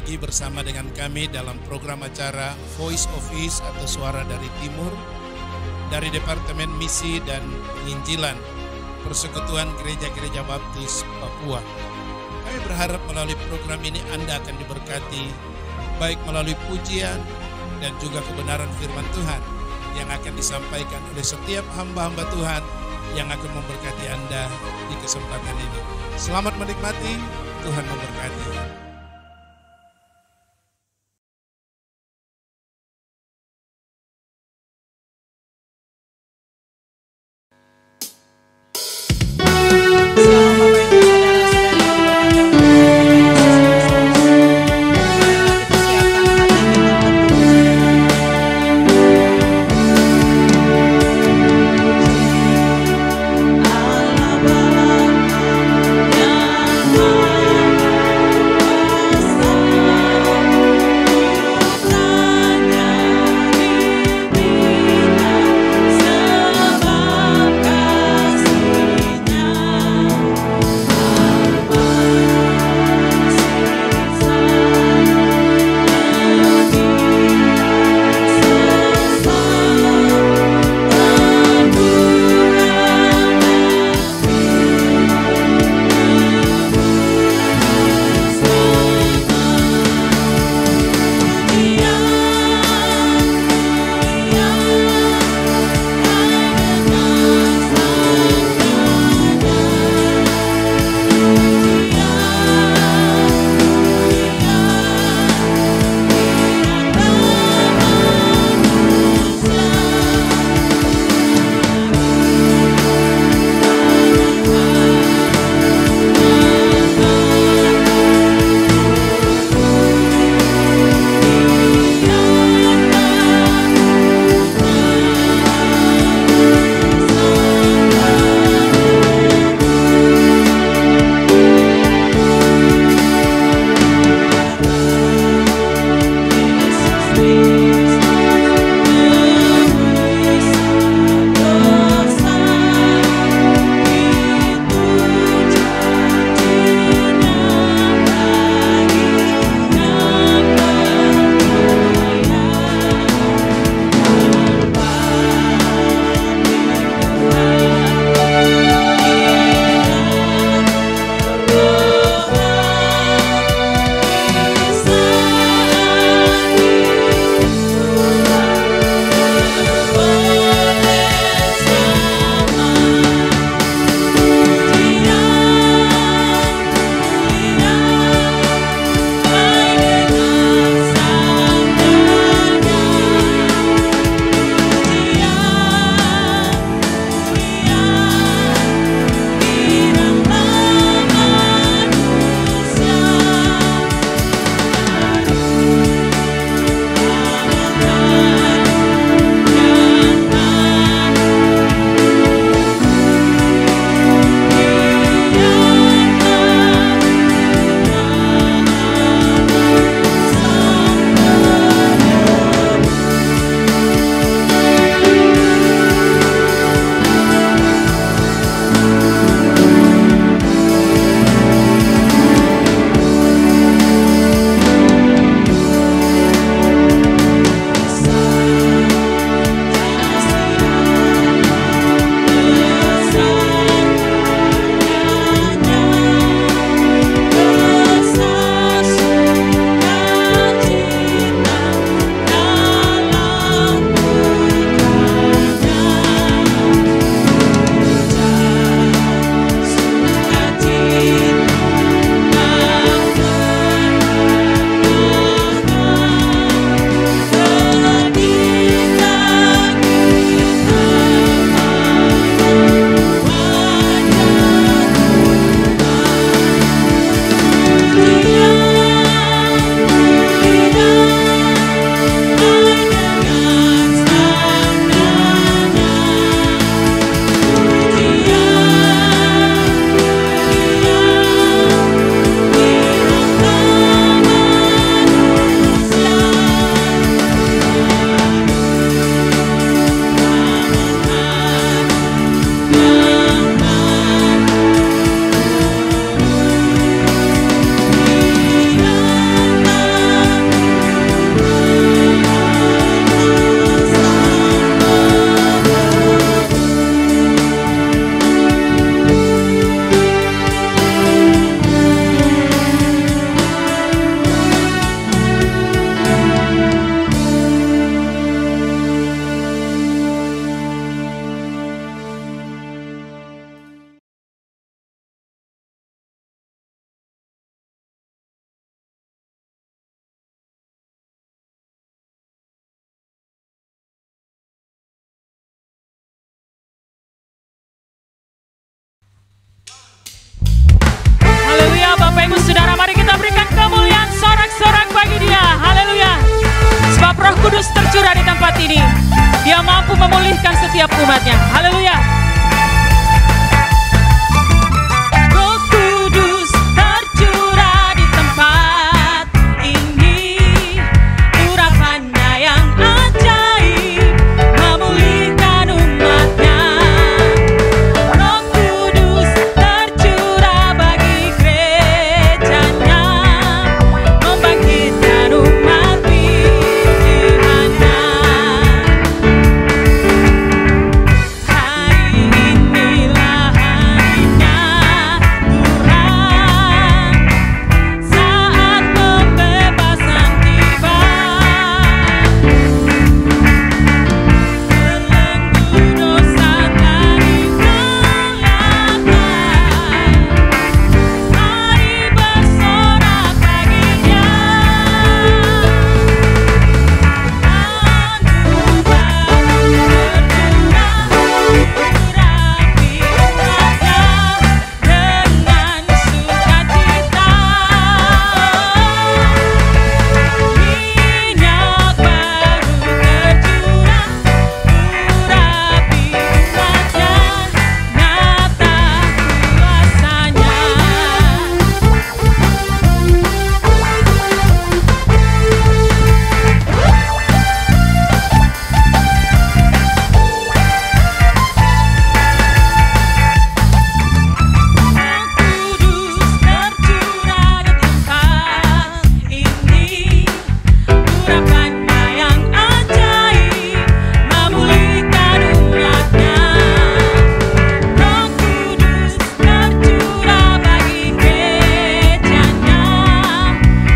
lagi bersama dengan kami dalam program acara Voice of East atau Suara dari Timur dari Departemen Misi dan Penginjilan Persekutuan Gereja-Gereja Baptis Papua. Kami berharap melalui program ini Anda akan diberkati baik melalui pujian dan juga kebenaran firman Tuhan yang akan disampaikan oleh setiap hamba-hamba Tuhan yang akan memberkati Anda di kesempatan ini. Selamat menikmati, Tuhan memberkati. Roh Kudus tercurah di tempat ini. Dia mampu memulihkan setiap umatnya. Haleluya. Roh Kudus tercurah di tempat ini. Urapannya yang ajaib memulihkan umatnya. Roh Kudus tercurah bagi gerejanya, membangkitkan umat pilihannya. Hari inilah harinya Tuhan, saat pembebasan tiba. Belenggu dosa dari belakang, mari bersorak baginya. Anugerah tercurah, urapi umatnya dengan sukacita. Minyak baru tercurah, urapi umatnya, nyata kuasanya. Kudus tercurah di tempat ini. Urapannya yang ajaib memulihkan umatnya. Roh Kudus tercurah bagi gerejanya,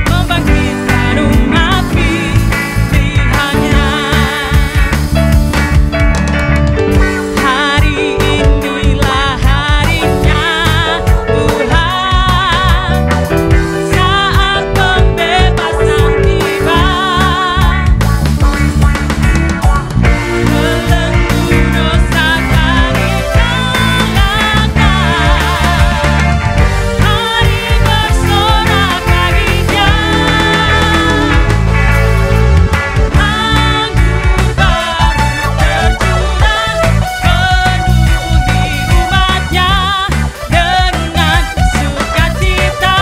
membangkitkan umat pilihannya. Hari inilah harinya Tuhan, saat pembebasan tiba. Belenggu dosa dari belakang, mari bersorak baginya. Anggur baru tercurah, penuhi umatnya dengan sukacita.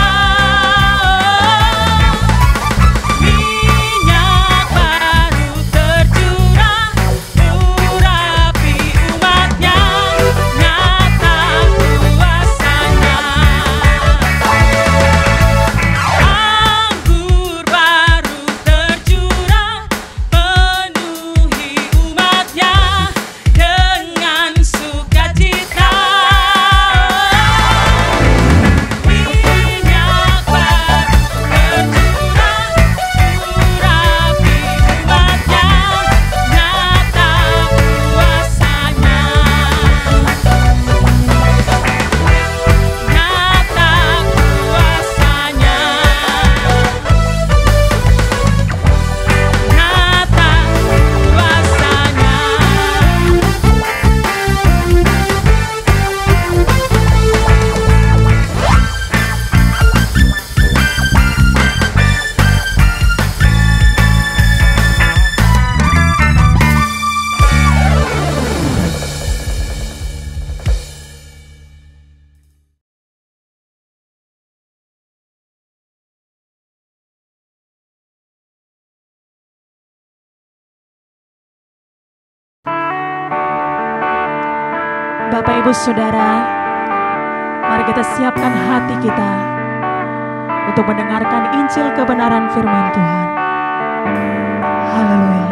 Minyak baru tercurah, urapi umatnya, nyata kuasanya. Anggur baru tercurah, penuhi umatnya dengan sukacita. Minyak baru tercurah, urapi umatnya, nyata kuasanya. Nyata kuasanya. Nyata Bapak Ibu Saudara, mari kita siapkan hati kita untuk mendengarkan Injil kebenaran firman Tuhan. Haleluya.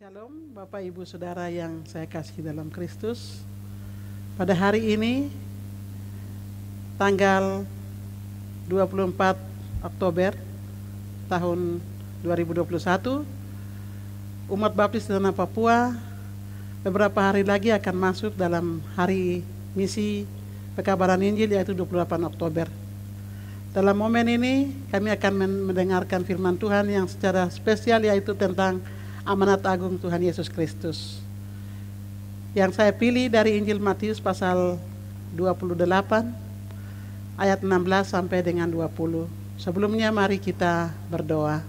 Shalom Bapak Ibu Saudara yang saya kasih dalam Kristus. Pada hari ini tanggal 24 Oktober tahun 2021, umat Baptis Tanah Papua beberapa hari lagi akan masuk dalam hari misi pekabaran Injil, yaitu 28 Oktober. Dalam momen ini kami akan mendengarkan firman Tuhan yang secara spesial, yaitu tentang amanat agung Tuhan Yesus Kristus. Yang saya pilih dari Injil Matius pasal 28 ayat 16 sampai dengan 20. Sebelumnya mari kita berdoa.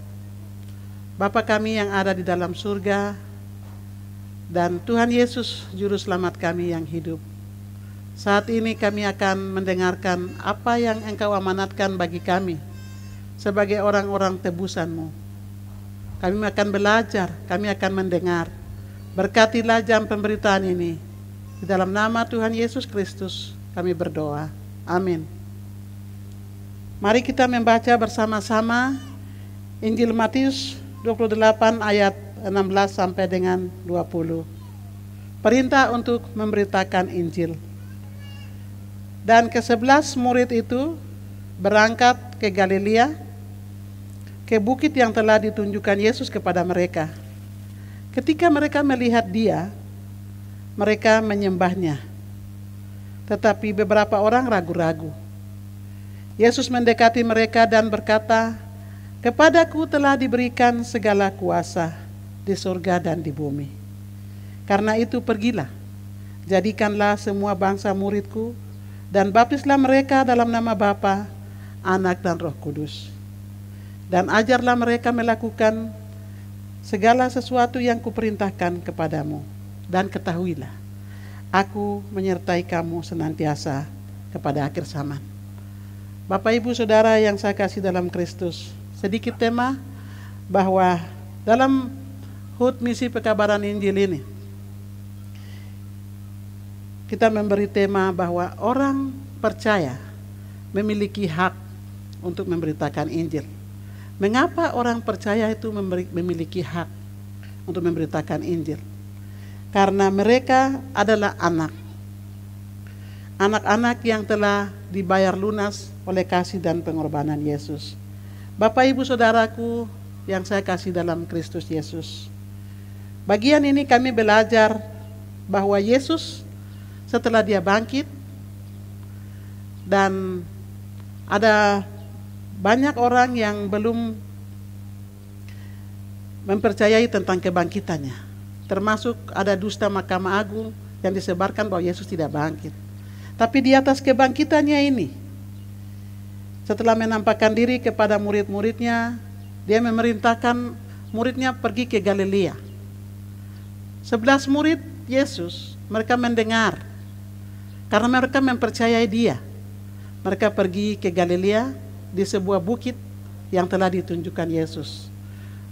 Bapa kami yang ada di dalam surga, dan Tuhan Yesus juru selamat kami yang hidup, saat ini kami akan mendengarkan apa yang Engkau amanatkan bagi kami sebagai orang-orang tebusan-Mu. Kami akan belajar, kami akan mendengar. Berkatilah jam pemberitaan ini. Di dalam nama Tuhan Yesus Kristus kami berdoa. Amin. Mari kita membaca bersama-sama Injil Matius 28 ayat 16 sampai dengan 20. Perintah untuk memberitakan Injil. Dan ke-11 murid itu berangkat ke Galilea, ke bukit yang telah ditunjukkan Yesus kepada mereka. Ketika mereka melihat Dia, mereka menyembahnya. Tetapi beberapa orang ragu-ragu. Yesus mendekati mereka dan berkata, "Kepadaku telah diberikan segala kuasa di surga dan di bumi. Karena itu pergilah, jadikanlah semua bangsa muridku, dan baptislah mereka dalam nama Bapa, Anak dan Roh Kudus. Dan ajarlah mereka melakukan segala sesuatu yang kuperintahkan kepadamu. Dan ketahuilah, aku menyertai kamu senantiasa kepada akhir zaman." Bapak Ibu Saudara yang saya kasih dalam Kristus, sedikit tema bahwa dalam HUT misi pekabaran Injil ini, kita memberi tema bahwa orang percaya memiliki hak untuk memberitakan Injil. Mengapa orang percaya itu memiliki hak untuk memberitakan Injil? Karena mereka adalah anak-anak yang telah dibayar lunas oleh kasih dan pengorbanan Yesus. Bapak Ibu Saudaraku yang saya kasih dalam Kristus Yesus, bagian ini kami belajar bahwa Yesus setelah Dia bangkit, dan ada banyak orang yang belum mempercayai tentang kebangkitannya. Termasuk ada dusta Mahkamah Agung yang disebarkan bahwa Yesus tidak bangkit. Tapi di atas kebangkitannya ini, setelah menampakkan diri kepada murid-muridnya, Dia memerintahkan muridnya pergi ke Galilea. 11 murid Yesus, mereka mendengar karena mereka mempercayai Dia. Mereka pergi ke Galilea di sebuah bukit yang telah ditunjukkan Yesus.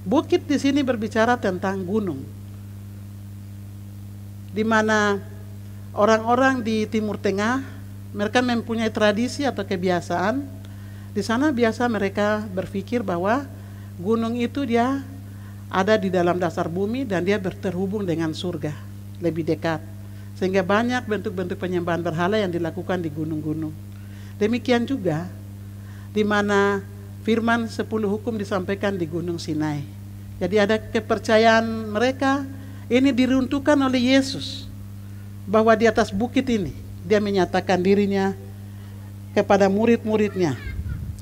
Bukit di sini berbicara tentang gunung, di mana orang-orang di Timur Tengah mereka mempunyai tradisi atau kebiasaan. Di sana biasa mereka berpikir bahwa gunung itu dia ada di dalam dasar bumi dan dia terhubung dengan surga lebih dekat, sehingga banyak bentuk-bentuk penyembahan berhala yang dilakukan di gunung-gunung. Demikian juga di mana firman 10 hukum disampaikan di Gunung Sinai. Jadi ada kepercayaan mereka ini diruntuhkan oleh Yesus, bahwa di atas bukit ini Dia menyatakan dirinya kepada murid-muridnya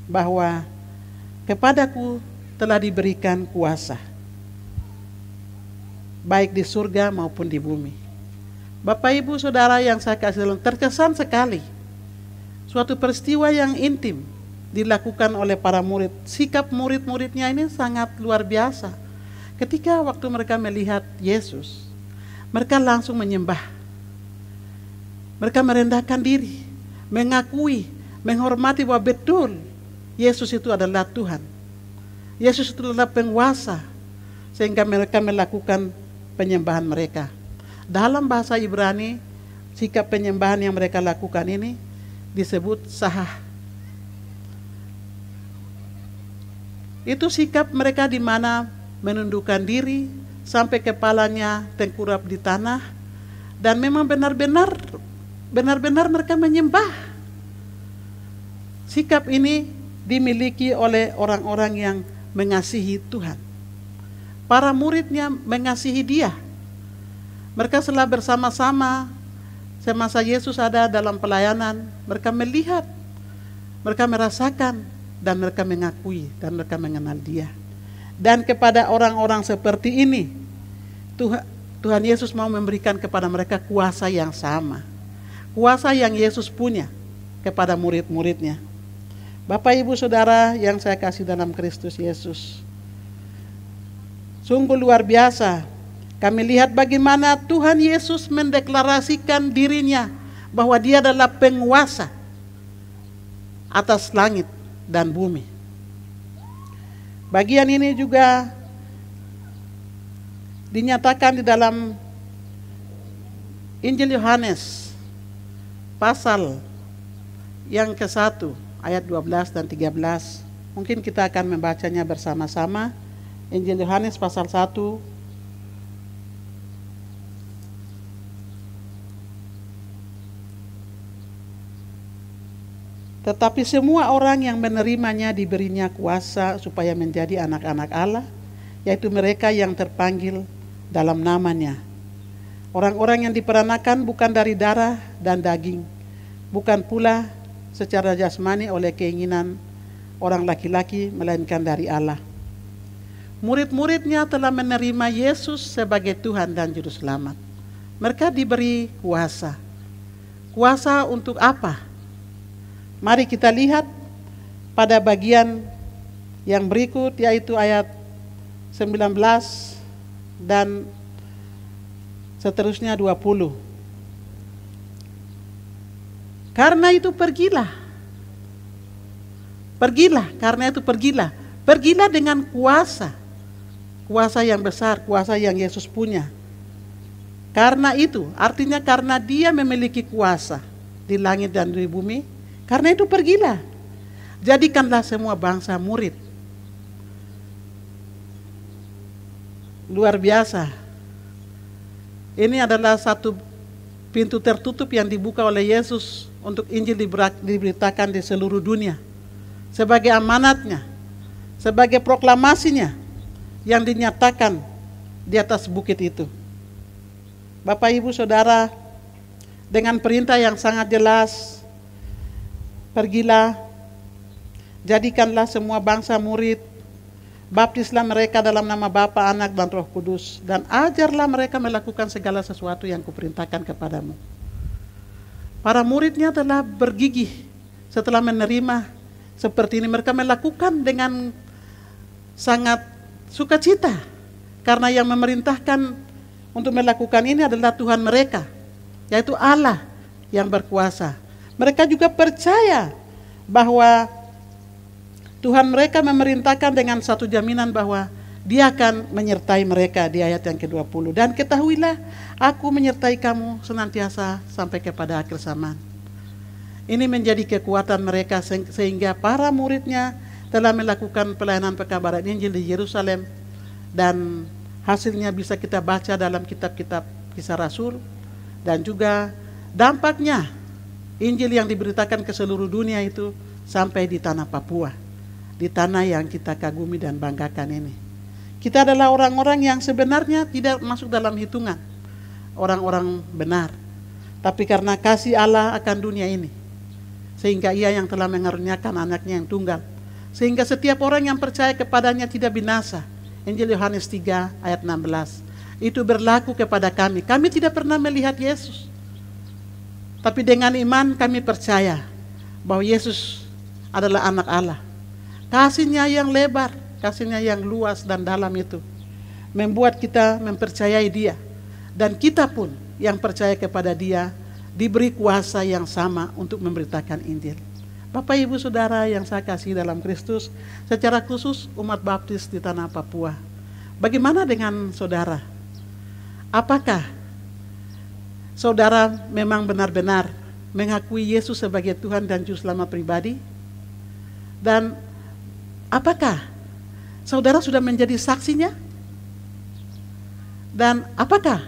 bahwa kepadaku telah diberikan kuasa baik di surga maupun di bumi. Bapak Ibu Saudara yang saya kasih dalam, terkesan sekali suatu peristiwa yang intim dilakukan oleh para murid. Sikap murid-muridnya ini sangat luar biasa. Ketika waktu mereka melihat Yesus, mereka langsung menyembah. Mereka merendahkan diri, mengakui, menghormati bahwa betul Yesus itu adalah Tuhan. Yesus itu adalah penguasa, sehingga mereka melakukan penyembahan mereka. Dalam bahasa Ibrani, sikap penyembahan yang mereka lakukan ini disebut sahah. Itu sikap mereka di mana menundukkan diri, sampai kepalanya tengkurap di tanah, dan memang benar-benar mereka menyembah. Sikap ini dimiliki oleh orang-orang yang mengasihi Tuhan. Para muridnya mengasihi Dia. Mereka setelah bersama-sama semasa Yesus ada dalam pelayanan, mereka melihat, mereka merasakan, dan mereka mengakui, dan mereka mengenal Dia. Dan kepada orang-orang seperti ini, Tuhan Yesus mau memberikan kepada mereka kuasa yang sama. Kuasa yang Yesus punya kepada murid-muridnya. Bapak, Ibu, Saudara yang saya kasih dalam Kristus Yesus, sungguh luar biasa. Kami lihat bagaimana Tuhan Yesus mendeklarasikan dirinya bahwa Dia adalah penguasa atas langit dan bumi. Bagian ini juga dinyatakan di dalam Injil Yohanes pasal yang ke-1 ayat 12 dan 13. Mungkin kita akan membacanya bersama-sama. Injil Yohanes pasal 1 Tetapi semua orang yang menerimanya diberinya kuasa supaya menjadi anak-anak Allah, yaitu mereka yang terpanggil dalam namanya. Orang-orang yang diperanakan bukan dari darah dan daging, bukan pula secara jasmani oleh keinginan orang laki-laki, melainkan dari Allah. Murid-muridnya telah menerima Yesus sebagai Tuhan dan Juru Selamat. Mereka diberi kuasa. Kuasa untuk apa? Mari kita lihat pada bagian yang berikut, yaitu ayat 19 dan seterusnya 20. Karena itu pergilah. Pergilah dengan kuasa. Kuasa yang besar, kuasa yang Yesus punya. Karena itu, artinya karena Dia memiliki kuasa di langit dan di bumi. Karena itu pergilah, jadikanlah semua bangsa murid. Luar biasa. Ini adalah satu pintu tertutup yang dibuka oleh Yesus untuk Injil diberitakan di seluruh dunia. Sebagai amanatnya, sebagai proklamasinya yang dinyatakan di atas bukit itu. Bapak, Ibu, Saudara, dengan perintah yang sangat jelas, pergilah, jadikanlah semua bangsa murid, baptislah mereka dalam nama Bapa, Anak, dan Roh Kudus, dan ajarlah mereka melakukan segala sesuatu yang kuperintahkan kepadamu. Para muridnya telah bergigih setelah menerima seperti ini. Mereka melakukan dengan sangat sukacita, karena yang memerintahkan untuk melakukan ini adalah Tuhan mereka, yaitu Allah yang berkuasa. Mereka juga percaya bahwa Tuhan mereka memerintahkan dengan satu jaminan bahwa Dia akan menyertai mereka di ayat yang ke-20. Dan ketahuilah, aku menyertai kamu senantiasa sampai kepada akhir zaman. Ini menjadi kekuatan mereka sehingga para muridnya telah melakukan pelayanan pekabaran Injil di Yerusalem. Dan hasilnya bisa kita baca dalam kitab-kitab Kisah Rasul. Dan juga dampaknya Injil yang diberitakan ke seluruh dunia itu sampai di tanah Papua, di tanah yang kita kagumi dan banggakan ini. Kita adalah orang-orang yang sebenarnya tidak masuk dalam hitungan orang-orang benar, tapi karena kasih Allah akan dunia ini, sehingga Ia yang telah mengaruniakan anaknya yang tunggal, sehingga setiap orang yang percaya kepadanya tidak binasa. Injil Yohanes 3 ayat 16. Itu berlaku kepada kami. Kami tidak pernah melihat Yesus, tapi dengan iman kami percaya bahwa Yesus adalah anak Allah. Kasih-Nya yang lebar, kasih-Nya yang luas dan dalam itu membuat kita mempercayai Dia. Dan kita pun yang percaya kepada Dia diberi kuasa yang sama untuk memberitakan Injil. Bapak, Ibu, Saudara yang saya kasih dalam Kristus, secara khusus umat baptis di tanah Papua. Bagaimana dengan saudara? Apakah saudara memang benar-benar mengakui Yesus sebagai Tuhan dan Juru Selamat pribadi? Dan apakah saudara sudah menjadi saksinya? Dan apakah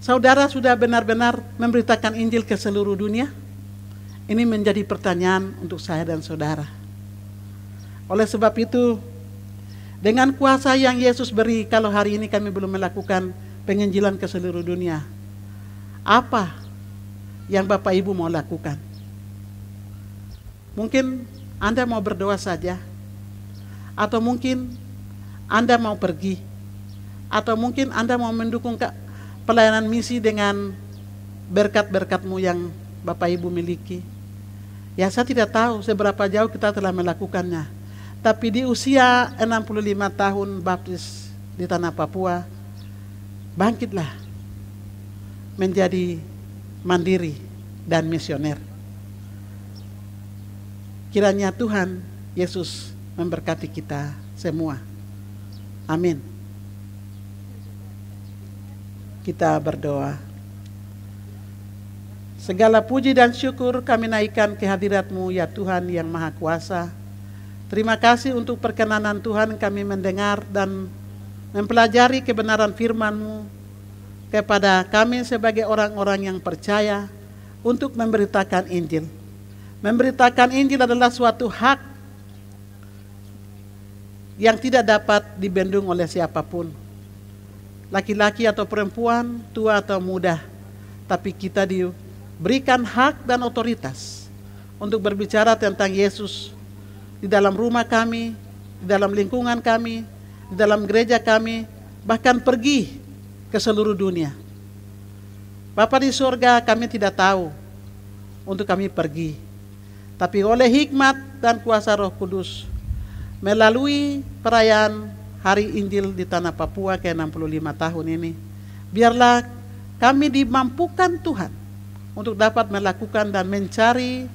saudara sudah benar-benar memberitakan Injil ke seluruh dunia? Ini menjadi pertanyaan untuk saya dan saudara. Oleh sebab itu, dengan kuasa yang Yesus beri, kalau hari ini kami belum melakukan penginjilan ke seluruh dunia, apa yang Bapak Ibu mau lakukan? Mungkin Anda mau berdoa saja, atau mungkin Anda mau pergi, atau mungkin Anda mau mendukung pelayanan misi dengan berkat-berkatmu yang Bapak Ibu miliki. Ya, saya tidak tahu seberapa jauh kita telah melakukannya. Tapi di usia 65 tahun baptis di tanah Papua, bangkitlah menjadi mandiri dan misioner. Kiranya Tuhan Yesus memberkati kita semua. Amin. Kita berdoa. Segala puji dan syukur kami naikkan kehadirat-Mu ya Tuhan yang Maha Kuasa. Terima kasih untuk perkenanan Tuhan kami mendengar dan mempelajari kebenaran firman-Mu kepada kami sebagai orang-orang yang percaya untuk memberitakan Injil. Memberitakan Injil adalah suatu hak yang tidak dapat dibendung oleh siapapun. Laki-laki atau perempuan, tua atau muda. Tapi kita diberikan hak dan otoritas untuk berbicara tentang Yesus di dalam rumah kami, di dalam lingkungan kami, di dalam gereja kami, bahkan pergi ke seluruh dunia. Bapa di surga, kami tidak tahu untuk kami pergi. Tapi oleh hikmat dan kuasa Roh Kudus, melalui perayaan Hari Injil di tanah Papua ke-65 tahun ini, biarlah kami dimampukan Tuhan untuk dapat melakukan dan mencari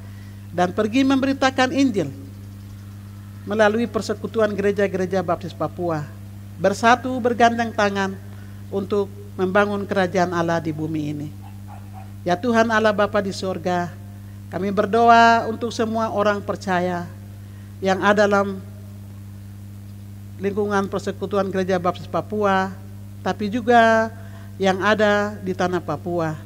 dan pergi memberitakan Injil melalui persekutuan gereja-gereja baptis Papua, bersatu bergandeng tangan untuk membangun kerajaan Allah di bumi ini. Ya Tuhan Allah Bapa di surga, kami berdoa untuk semua orang percaya yang ada dalam lingkungan persekutuan gereja baptis Papua, tapi juga yang ada di tanah Papua.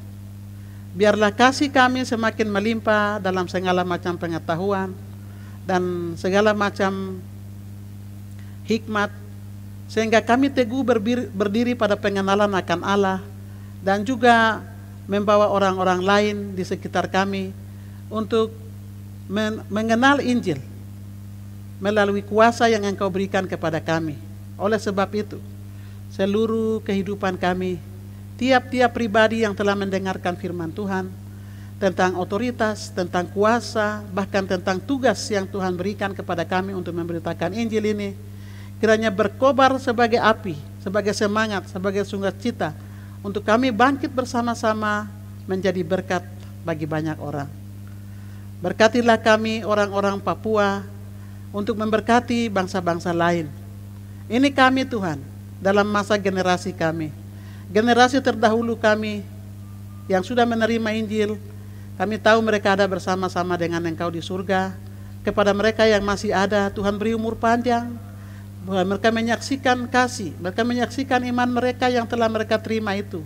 Biarlah kasih kami semakin melimpah dalam segala macam pengetahuan dan segala macam hikmat, sehingga kami teguh berdiri pada pengenalan akan Allah dan juga membawa orang-orang lain di sekitar kami untuk mengenal Injil melalui kuasa yang Engkau berikan kepada kami. Oleh sebab itu, seluruh kehidupan kami, tiap-tiap pribadi yang telah mendengarkan firman Tuhan tentang otoritas, tentang kuasa, bahkan tentang tugas yang Tuhan berikan kepada kami untuk memberitakan Injil ini, kiranya berkobar sebagai api, sebagai semangat, sebagai sukacita untuk kami bangkit bersama-sama menjadi berkat bagi banyak orang. Berkatilah kami orang-orang Papua untuk memberkati bangsa-bangsa lain. Ini kami Tuhan, dalam masa generasi kami, generasi terdahulu kami yang sudah menerima Injil, kami tahu mereka ada bersama-sama dengan Engkau di surga. Kepada mereka yang masih ada, Tuhan beri umur panjang, mereka menyaksikan kasih, mereka menyaksikan iman mereka yang telah mereka terima itu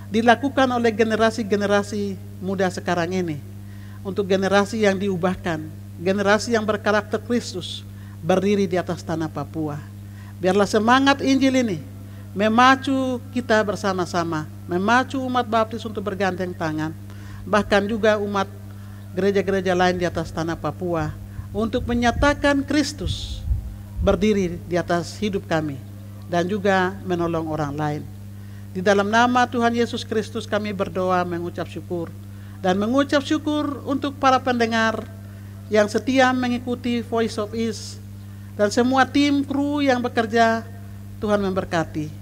dilakukan oleh generasi-generasi muda sekarang ini, untuk generasi yang diubahkan, generasi yang berkarakter Kristus berdiri di atas tanah Papua. Biarlah semangat Injil ini memacu kita bersama-sama, memacu umat baptis untuk bergandeng tangan, bahkan juga umat gereja-gereja lain di atas tanah Papua, untuk menyatakan Kristus berdiri di atas hidup kami dan juga menolong orang lain. Di dalam nama Tuhan Yesus Kristus kami berdoa, mengucap syukur, dan mengucap syukur untuk para pendengar yang setia mengikuti Voice of East dan semua tim kru yang bekerja. Tuhan memberkati.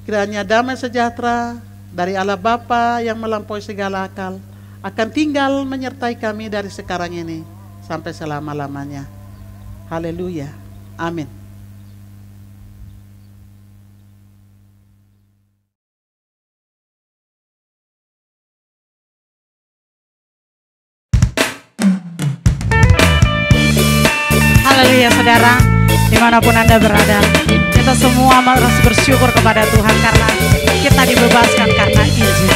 Kiranya damai sejahtera dari Allah Bapa yang melampaui segala akal akan tinggal menyertai kami dari sekarang ini sampai selama-lamanya. Haleluya. Amin. Haleluya saudara, dimanapun Anda berada. kita semua harus bersyukur kepada Tuhan karena kita dibebaskan karena Injil.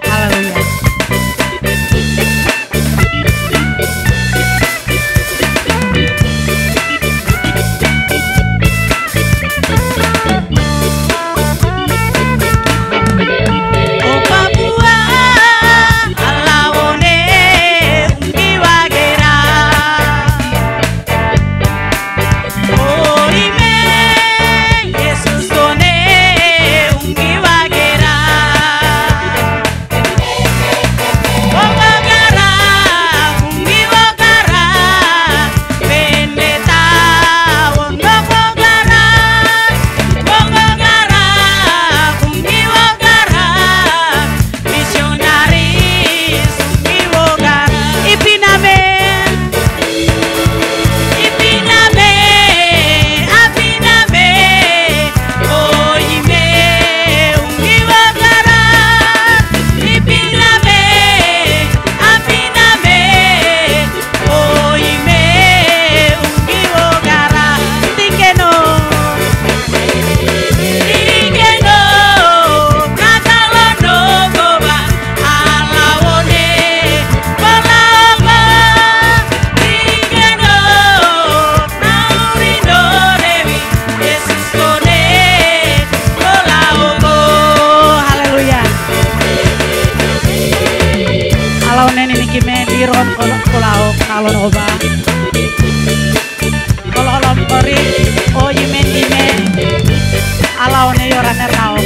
Haleluya. Kalon oba, kalau lompori, oh imen alaune yorane tau.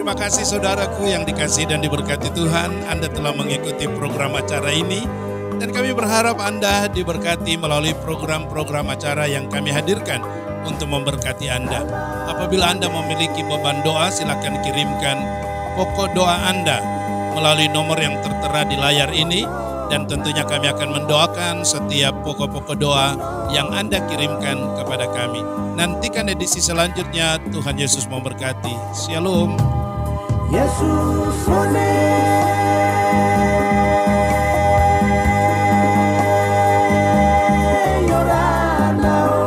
Terima kasih saudaraku yang dikasihi dan diberkati Tuhan, Anda telah mengikuti program acara ini dan kami berharap Anda diberkati melalui program-program acara yang kami hadirkan untuk memberkati Anda. Apabila Anda memiliki beban doa, silakan kirimkan pokok doa Anda melalui nomor yang tertera di layar ini dan tentunya kami akan mendoakan setiap pokok-pokok doa yang Anda kirimkan kepada kami. Nantikan edisi selanjutnya. Tuhan Yesus memberkati. Shalom. Yesus one Yorana